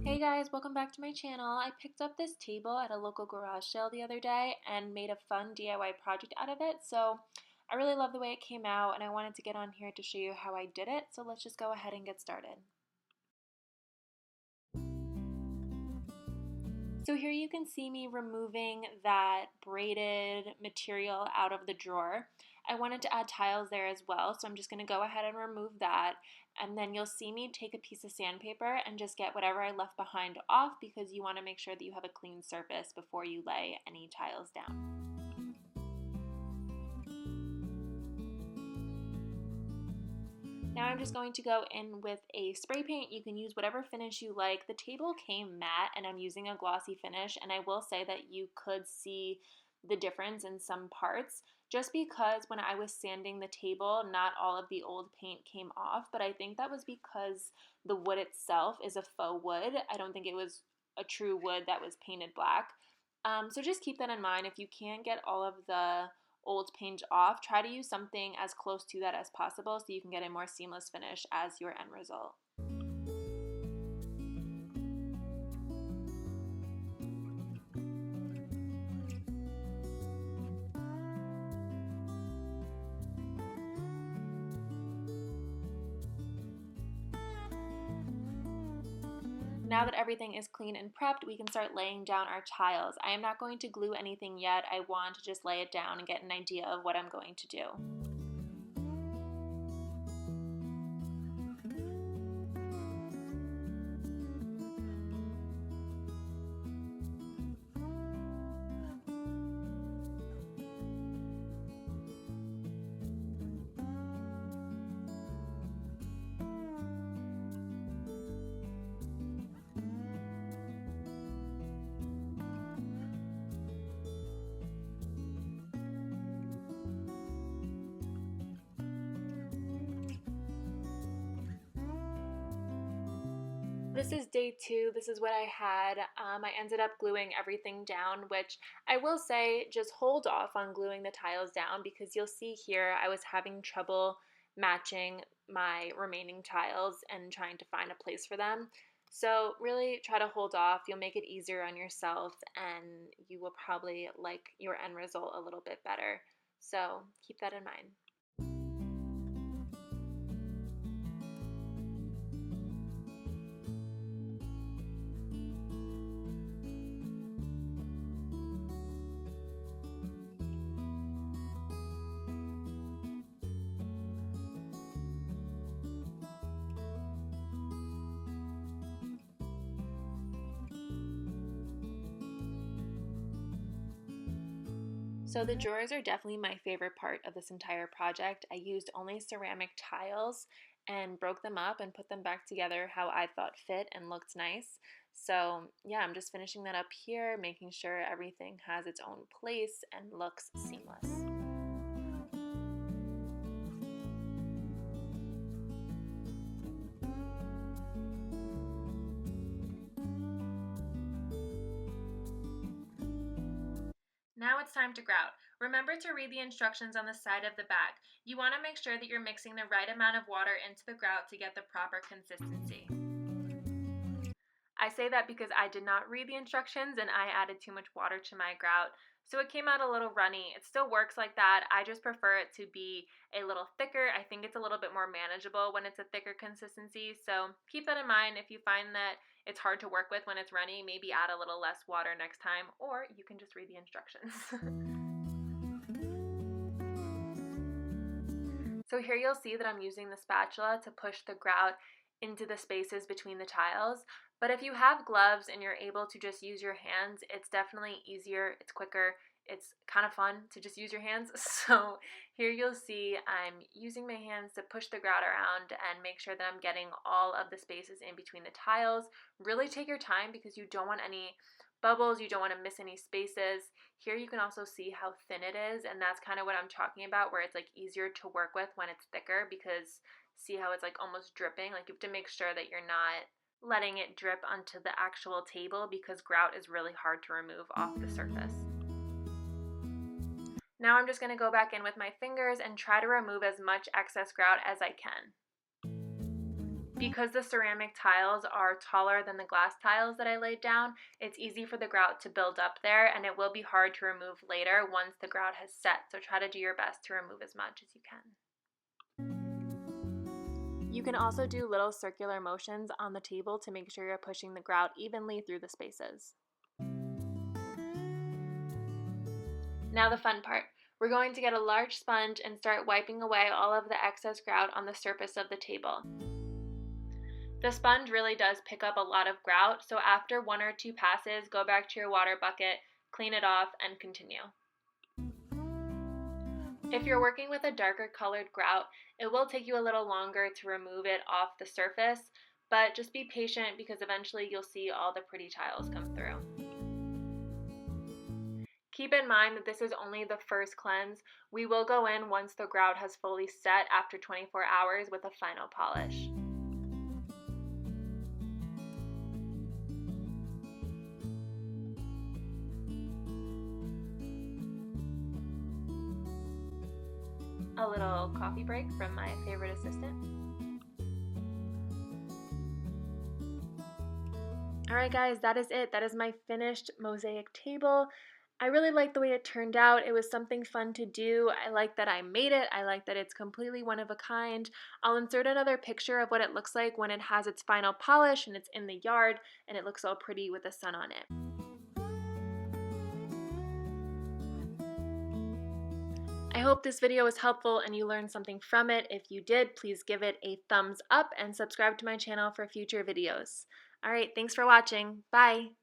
Hey guys, welcome back to my channel. I picked up this table at a local garage sale the other day and made a fun DIY project out of it. So I really love the way it came out and I wanted to get on here to show you how I did it. So let's just go ahead and get started. So here you can see me removing that braided material out of the drawer. I wanted to add tiles there as well, so I'm just going to go ahead and remove that. And then you'll see me take a piece of sandpaper and just get whatever I left behind off because you want to make sure that you have a clean surface before you lay any tiles down. Now I'm just going to go in with a spray paint. You can use whatever finish you like. The table came matte and I'm using a glossy finish, and I will say that you could see the difference in some parts just because when I was sanding the table, not all of the old paint came off, but I think that was because the wood itself is a faux wood. I don't think it was a true wood that was painted black. So just keep that in mind. If you can't get all of the old paint off, try to use something as close to that as possible so you can get a more seamless finish as your end result. Now that everything is clean and prepped, we can start laying down our tiles. I am not going to glue anything yet. I want to just lay it down and get an idea of what I'm going to do. This is day 2. This is what I had. I ended up gluing everything down, which I will say just hold off on gluing the tiles down because you'll see here I was having trouble matching my remaining tiles and trying to find a place for them. So really try to hold off. You'll make it easier on yourself and you will probably like your end result a little bit better. So keep that in mind. So the drawers are definitely my favorite part of this entire project. I used only ceramic tiles and broke them up and put them back together how I thought fit and looked nice. So yeah, I'm just finishing that up here, making sure everything has its own place and looks seamless. Now it's time to grout. Remember to read the instructions on the side of the bag. You want to make sure that you're mixing the right amount of water into the grout to get the proper consistency. I say that because I did not read the instructions and I added too much water to my grout, so it came out a little runny. It still works like that. I just prefer it to be a little thicker. I think it's a little bit more manageable when it's a thicker consistency, so keep that in mind. If you find that it's hard to work with when it's runny, maybe add a little less water next time, or you can just read the instructions. So here you'll see that I'm using the spatula to push the grout into the spaces between the tiles. But if you have gloves and you're able to just use your hands, it's definitely easier, it's quicker, it's kind of fun to just use your hands. So here you'll see I'm using my hands to push the grout around and make sure that I'm getting all of the spaces in between the tiles. Really take your time because you don't want any bubbles, you don't want to miss any spaces. Here you can also see how thin it is, and that's kind of what I'm talking about, where it's like easier to work with when it's thicker, because see how it's like almost dripping? Like you have to make sure that you're not letting it drip onto the actual table because grout is really hard to remove off the surface. Now I'm just going to go back in with my fingers and try to remove as much excess grout as I can. Because the ceramic tiles are taller than the glass tiles that I laid down, it's easy for the grout to build up there, and it will be hard to remove later once the grout has set, so try to do your best to remove as much as you can. You can also do little circular motions on the table to make sure you're pushing the grout evenly through the spaces. Now the fun part. We're going to get a large sponge and start wiping away all of the excess grout on the surface of the table. The sponge really does pick up a lot of grout, so after 1 or 2 passes, go back to your water bucket, clean it off, and continue. If you're working with a darker colored grout, it will take you a little longer to remove it off the surface, but just be patient because eventually you'll see all the pretty tiles come through. Keep in mind that this is only the first cleanse. We will go in once the grout has fully set after 24 hours with a final polish. A little coffee break from my favorite assistant. Alright guys, that is it. That is my finished mosaic table. I really like the way it turned out. It was something fun to do. I like that I made it. I like that it's completely one of a kind. I'll insert another picture of what it looks like when it has its final polish and it's in the yard and it looks all pretty with the sun on it. I hope this video was helpful and you learned something from it. If you did, please give it a thumbs up and subscribe to my channel for future videos. Alright, thanks for watching. Bye!